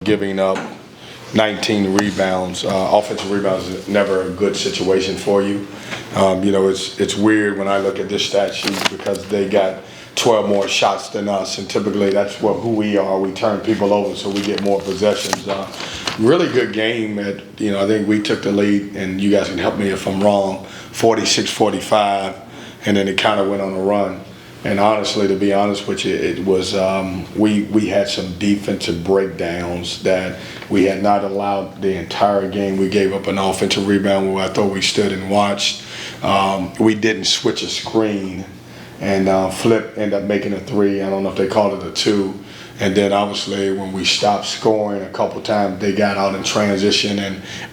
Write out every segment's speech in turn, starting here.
giving up 19 rebounds. Offensive rebounds is never a good situation for you. It's weird when I look at this stat sheet because they got 12 more shots than us, and typically that's who we are. We turn people over, so we get more possessions. Really good game. I think we took the lead, and you guys can help me if I'm wrong, 46-45, and then it kind of went on a run. And honestly, to be honest with you, it was we had some defensive breakdowns that we had not allowed the entire game. We gave up an offensive rebound where I thought we stood and watched. We didn't switch a screen, and Flip ended up making a three. I don't know if they called it a two. And then obviously when we stopped scoring a couple times, they got out in transition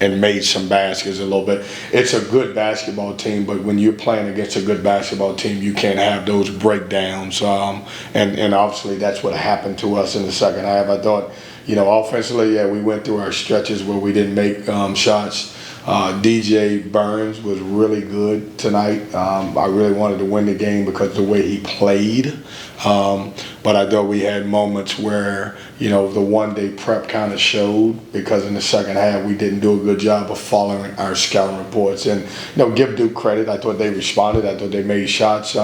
and made some baskets a little bit. It's a good basketball team, but when you're playing against a good basketball team, you can't have those breakdowns. And obviously that's what happened to us in the second half. I thought, offensively, we went through our stretches where we didn't make shots. DJ Burns was really good tonight. I really wanted to win the game because of the way he played. But I thought we had moments where, the one-day prep kind of showed because in the second half we didn't do a good job of following our scouting reports. And, give Duke credit. I thought they responded. I thought they made shots.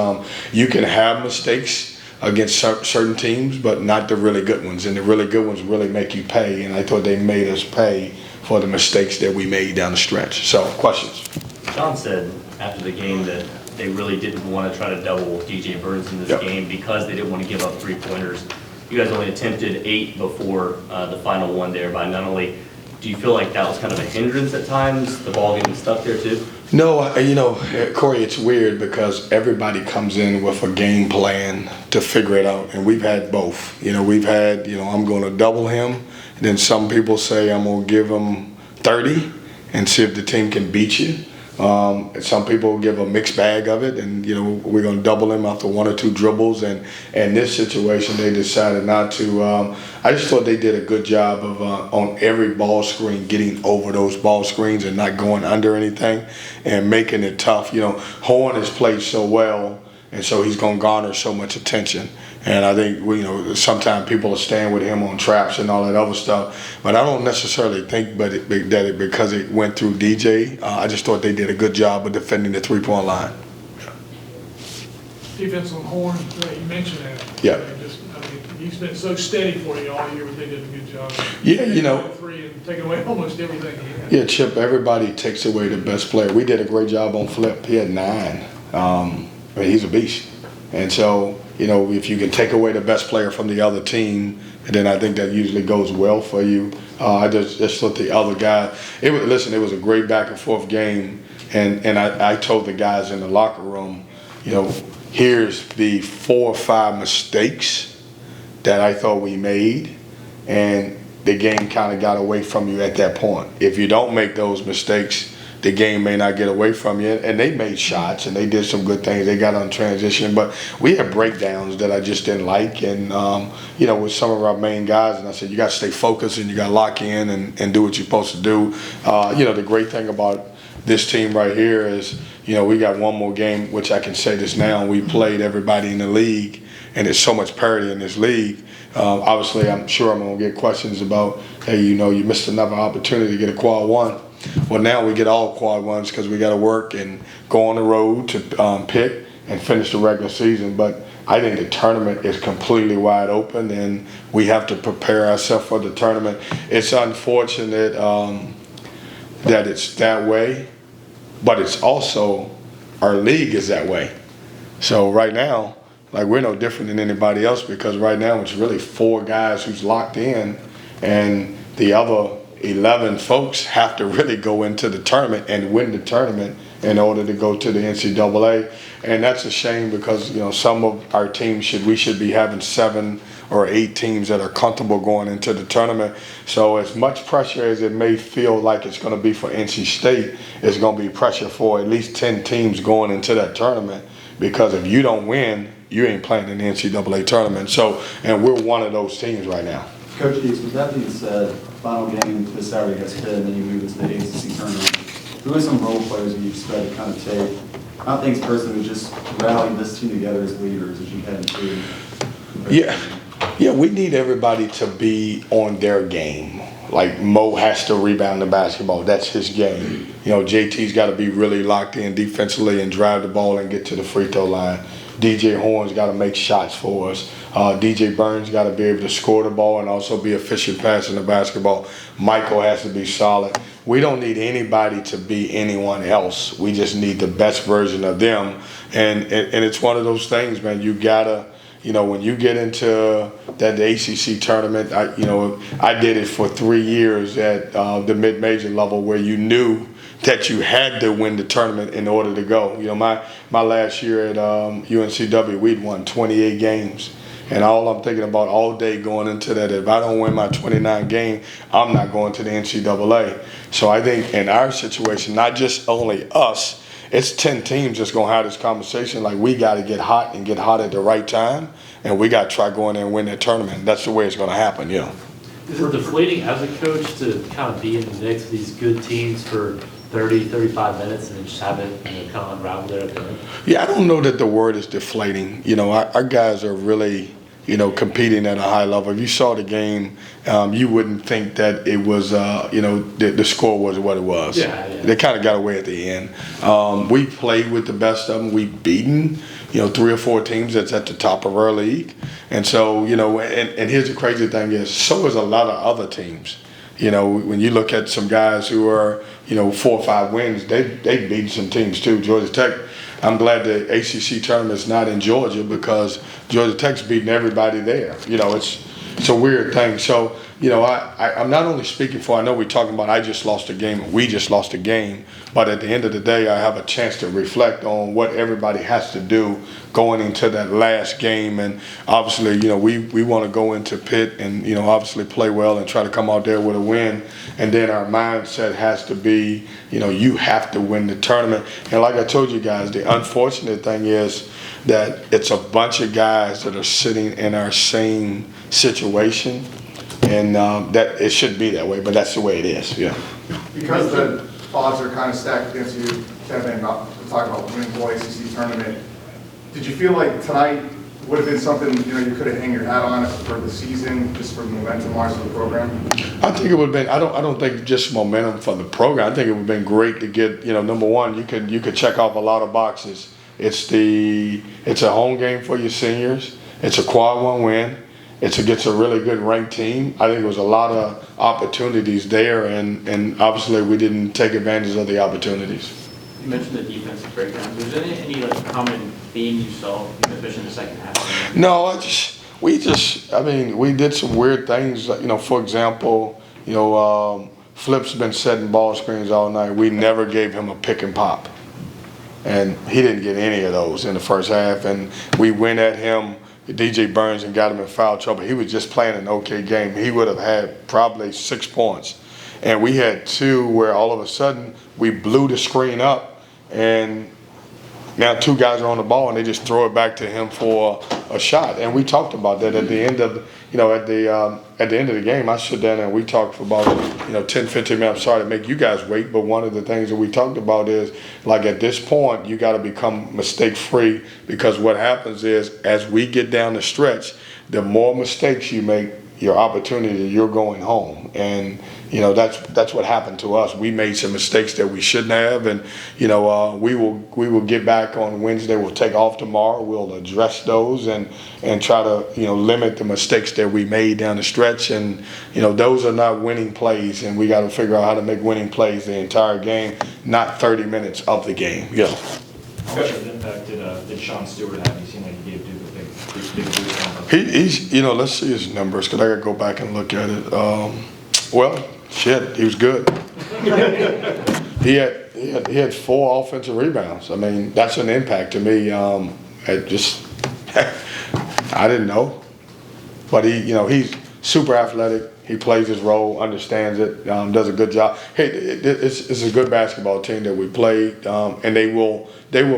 You can have mistakes against certain teams, but not the really good ones. And the really good ones really make you pay. And I thought they made us pay for the mistakes that we made down the stretch. So, questions? John said after the game that they really didn't want to try to double DJ Burns in this game because they didn't want to give up three-pointers. You guys only attempted 8 before the final one there by Nunnally. Do you feel like that was kind of a hindrance at times, the ball getting stuck there too? No, Corey, it's weird because everybody comes in with a game plan to figure it out, and we've had both. We've had, I'm going to double him. Then some people say I'm going to give him 30 and see if the team can beat you. Some people give a mixed bag of it, and we're going to double him after 1 or 2 dribbles. And in this situation, they decided not to. I just thought they did a good job of on every ball screen getting over those ball screens and not going under anything and making it tough. Horn has played so well, and so he's going to garner so much attention. And I think, sometimes people are staying with him on traps and all that other stuff. But I don't necessarily think that because it went through DJ. I just thought they did a good job of defending the three-point line. Defense on Horn, you mentioned that. Yeah. He's been so steady for you all year, but they did a good job. Yeah, Three and taking away almost everything he had. Yeah, Chip, everybody takes away the best player. We did a great job on Flip. He had 9. He's a beast. And so, if you can take away the best player from the other team, then I think that usually goes well for you. I just thought the other guy, it was a great back and forth game. And I told the guys in the locker room, here's the 4 or 5 mistakes that I thought we made. And the game kind of got away from you at that point. If you don't make those mistakes, the game may not get away from you. And they made shots and they did some good things. They got on transition, but we had breakdowns that I just didn't like. And, with some of our main guys, and I said, you got to stay focused and you got to lock in and do what you're supposed to do. The great thing about this team right here is, we got one more game, which I can say this now. We played everybody in the league, and there's so much parity in this league. Obviously, I'm sure I'm going to get questions about, hey, you missed another opportunity to get a quad 1. Well, now we get all quad 1s because we got to work and go on the road to pick and finish the regular season. But I think the tournament is completely wide open, and we have to prepare ourselves for the tournament. It's unfortunate that it's that way, but it's also our league is that way. So right now, we're no different than anybody else because right now it's really 4 guys who's locked in, and the other 11 folks have to really go into the tournament and win the tournament in order to go to the NCAA. And that's a shame because, some of our teams we should be having 7 or 8 teams that are comfortable going into the tournament. So as much pressure as it may feel like it's going to be for NC State, it's going to be pressure for at least 10 teams going into that tournament because if you don't win, you ain't playing in the NCAA tournament. So, and we're one of those teams right now. Coach Dees, with that being said, final game this Saturday against Pitt, and then you move into the ACC tournament. Who are some role players you expect to kind of take, not things personally, but just rally this team together as leaders as you head into? Yeah. Yeah, we need everybody to be on their game. Like Mo has to rebound the basketball. That's his game. You know, JT's got to be really locked in defensively and drive the ball and get to the free throw line. DJ Horn's got to make shots for us. DJ Burns got to be able to score the ball and also be efficient passing the basketball. Michael has to be solid. We don't need anybody to be anyone else. We just need the best version of them. And it's one of those things, man. You gotta. You know, when you get into that the ACC tournament, I did it for 3 years at the mid-major level where you knew that you had to win the tournament in order to go. You know, my last year at UNCW, we'd won 28 games. And all I'm thinking about all day going into that, if I don't win my 29th game, I'm not going to the NCAA. So I think in our situation, not just only us, it's 10 teams that's going to have this conversation. Like, we got to get hot and get hot at the right time, and we got to try going there and win that tournament. That's the way it's going to happen, you know. Is it deflating as a coach to kind of be in the mix of these good teams for 30, 35 minutes and then just have it kind of unravel there at the end? Yeah, I don't know that the word is deflating. You know, our guys are really, competing at a high level. If you saw the game, you wouldn't think that it was, the score was what it was. Yeah. They kind of got away at the end. We played with the best of them. We've beaten, 3 or 4 teams that's at the top of our league. And so, and here's the crazy thing is, so is a lot of other teams. When you look at some guys who are, 4 or 5 wins, they beat some teams too. Georgia Tech, I'm glad the ACC tournament's not in Georgia because Georgia Tech's beating everybody there. It's a weird thing. So, I'm not only speaking for, I know we're talking about I just lost a game and we just lost a game, but at the end of the day, I have a chance to reflect on what everybody has to do going into that last game. And obviously, we want to go into Pitt and, obviously play well and try to come out there with a win. And then our mindset has to be, you have to win the tournament. And like I told you guys, the unfortunate thing is that it's a bunch of guys that are sitting in our same situation. And that it shouldn't be that way, but that's the way it is, yeah. Because the odds are kind of stacked against you, Kevin, talking about winning the ACC tournament, did you feel like tonight would have been something you could have hung your hat on for the season, just for the momentum-wise of the program? I think it would have been. I don't think just momentum for the program. I think it would have been great to get. Number one, you could check off a lot of boxes. It's a home game for your seniors. It's a quad 1 win. It's against a really good ranked team. I think there was a lot of opportunities there, and obviously we didn't take advantage of the opportunities. You mentioned the defensive breakdowns. Was there any common theme you saw, especially in the second half? No, we did some weird things. For example, Flip's been setting ball screens all night. We never gave him a pick and pop, and he didn't get any of those in the first half. And we went at him. DJ Burns and got him in foul trouble. He was just playing an okay game. He would have had probably 6 points. And we had 2 where all of a sudden we blew the screen up and now 2 guys are on the ball and they just throw it back to him for a shot. And we talked about that at the end of, at the end of the game. I stood down and we talked for about 10, 15 minutes. I'm sorry to make you guys wait, but one of the things that we talked about is like at this point you got to become mistake free, because what happens is as we get down the stretch, the more mistakes you make, your opportunity, you're going home. And that's what happened to us. We made some mistakes that we shouldn't have, and we will get back on Wednesday. We'll take off tomorrow. We'll address those and try to limit the mistakes that we made down the stretch. And those are not winning plays, and we got to figure out how to make winning plays the entire game, not 30 minutes of the game. How much of an impact did Sean Stewart have? He seemed like he gave Duke a big boost. He's let's see his numbers, because I got to go back and look at it. He was good. He had 4 offensive rebounds. I mean, that's an impact to me. I didn't know, but he's super athletic. He plays his role, understands it, does a good job. Hey, it's a good basketball team that we played, and they will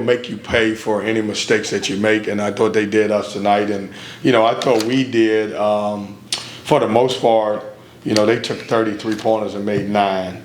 make you pay for any mistakes that you make. And I thought they did us tonight, and I thought we did for the most part. They took 33 pointers and made 9.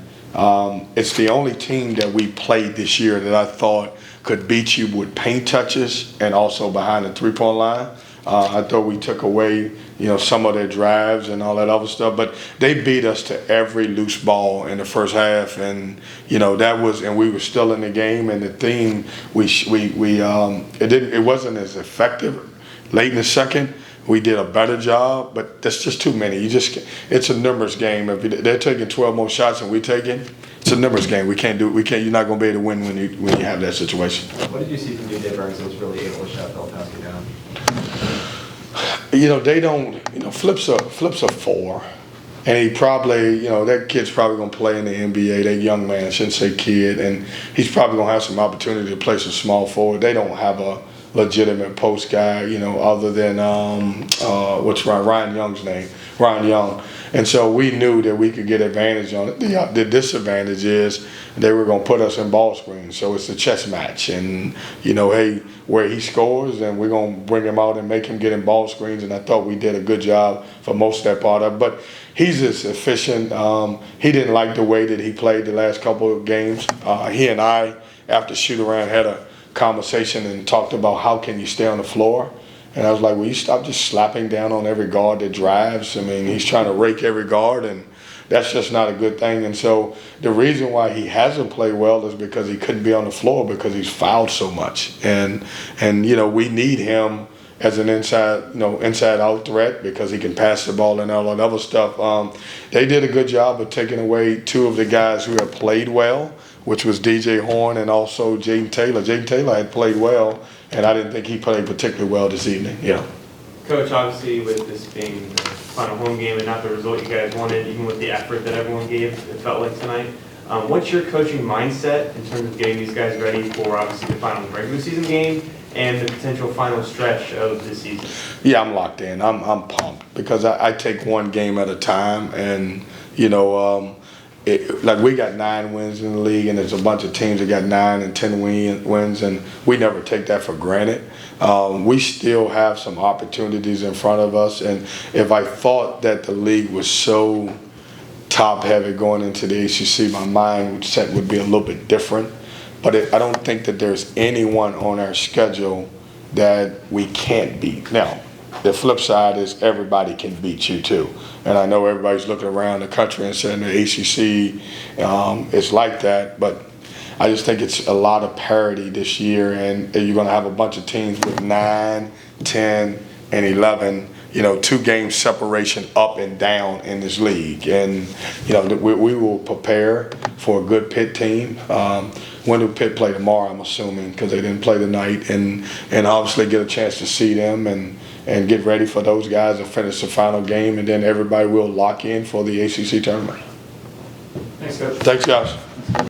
It's the only team that we played this year that I thought could beat you with paint touches and also behind the 3-point line. I thought we took away, some of their drives and all that other stuff. But they beat us to every loose ball in the first half, and and we were still in the game. And the theme it wasn't as effective late in the second. We did a better job, but that's just too many. It's a numbers game. If they're taking 12 more shots and we taking, it's a numbers game. We can't. You're not going to be able to win when you have that situation. What did you see from DJ Burns that was really able to shut Filipowski down? They don't. Flip's a 4, and he probably, that kid's probably going to play in the NBA. That young man, I shouldn't say kid, and he's probably going to have some opportunity to play some small forward. They don't have a legitimate post guy, other than what's Ryan Young's name, Ryan Young. And so we knew that we could get advantage on it. The disadvantage is they were going to put us in ball screens. So it's a chess match. And, hey, where he scores, and we're going to bring him out and make him get in ball screens. And I thought we did a good job for most of that part of it. But he's just efficient. He didn't like the way that he played the last couple of games. He and I, after shoot-around, had a conversation and talked about how can you stay on the floor. And I was like, will you stop just slapping down on every guard that drives? I mean, he's trying to rake every guard, and that's just not a good thing. And so the reason why he hasn't played well is because he couldn't be on the floor because he's fouled so much. And we need him as an inside out threat because he can pass the ball and all that other stuff. They did a good job of taking away two of the guys who have played well, which was DJ Horn and also Jaden Taylor. Jaden Taylor had played well, and I didn't think he played particularly well this evening. Yeah. Coach, obviously with this being the final home game and not the result you guys wanted, even with the effort that everyone gave, it felt like tonight. What's your coaching mindset in terms of getting these guys ready for obviously the final regular season game and the potential final stretch of the season? Yeah, I'm locked in. I'm pumped because I take one game at a time, and like we got 9 wins in the league, and there's a bunch of teams that got 9 and 10 wins, and we never take that for granted. We still have some opportunities in front of us, and if I thought that the league was so top heavy going into the ACC, my mindset would be a little bit different. But I don't think that there's anyone on our schedule that we can't beat. Now, the flip side is everybody can beat you too. And I know everybody's looking around the country and saying the ACC is like that, but I just think it's a lot of parity this year, and you're going to have a bunch of teams with 9, 10, and 11, 2 game separation up and down in this league. And, we will prepare for a good Pitt team. When do Pitt play tomorrow, I'm assuming, because they didn't play tonight, and obviously get a chance to see them and get ready for those guys and finish the final game, and then everybody will lock in for the ACC tournament. Thanks, Coach. Thanks, guys.